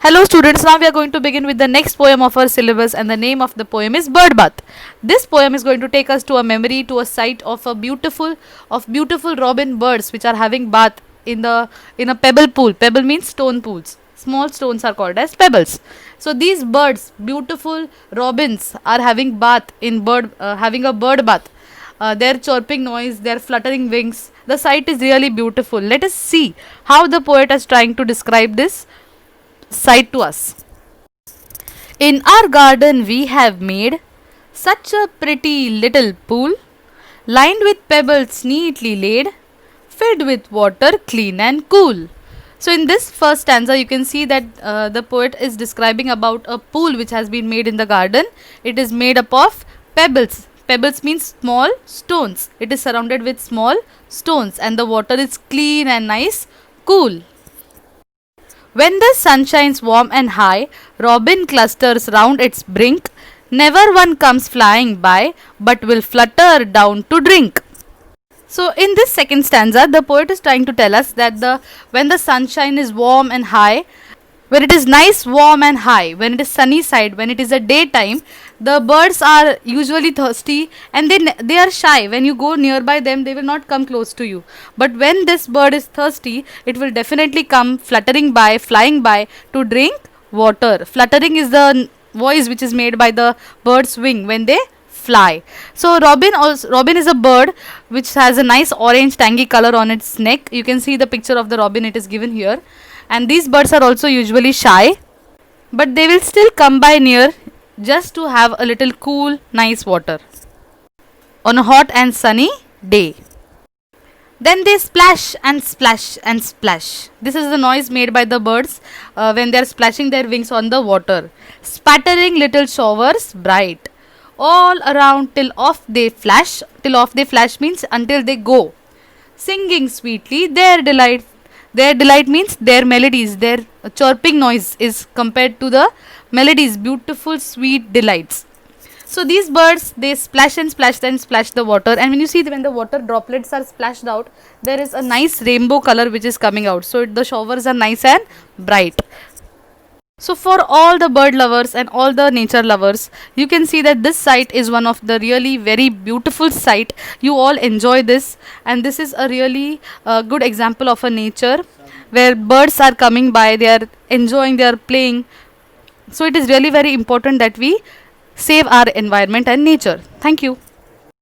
Hello students, now we are going to begin with the next poem of our syllabus, and the name of the poem is Bird Bath. This poem is going to take us to a memory, to a site of beautiful robin birds which are having bath in a pebble pool. Pebble means stone pools. Small stones are called as pebbles. So these birds, beautiful robins, are having bath in having a bird bath. Their chirping noise, their fluttering wings. The sight is really beautiful. Let us see how the poet is trying to describe this sight to us. In our garden, we have made such a pretty little pool, lined with pebbles neatly laid, filled with water clean and cool. So, in this first stanza, you can see that the poet is describing about a pool which has been made in the garden. It is made up of pebbles. Pebbles means small stones. It is surrounded with small stones, and the water is clean and nice, cool. When the sun shines warm and high, robin clusters round its brink. Never one comes flying by, but will flutter down to drink. So, in this second stanza, the poet is trying to tell us that when the sunshine is warm and high, when it is nice, warm and high, when it is sunny side, when it is a daytime, the birds are usually thirsty and they are shy. When you go nearby them, they will not come close to you. But when this bird is thirsty, it will definitely come fluttering by, flying by to drink water. Fluttering is the voice which is made by the bird's wing when they fly. So robin is a bird which has a nice orange tangy color on its neck. You can see the picture of the robin, it is given here. And these birds are also usually shy, but they will still come by near just to have a little cool, nice water on a hot and sunny day. Then they splash and splash and splash. This is the noise made by the birds when they are splashing their wings on the water. Spattering little showers bright all around till off they flash. Till off they flash means until they go. Singing sweetly their delight. Their delight means their melodies, their chirping noise is compared to the melodies, beautiful, sweet delights. So these birds, they splash and splash and splash the water, and when you see when the water droplets are splashed out, there is a nice rainbow color which is coming out. So the showers are nice and bright. So for all the bird lovers and all the nature lovers, you can see that this site is one of the really very beautiful site. You all enjoy this, and this is a really good example of a nature where birds are coming by, they are enjoying, they are playing. So it is really very important that we save our environment and nature. Thank you.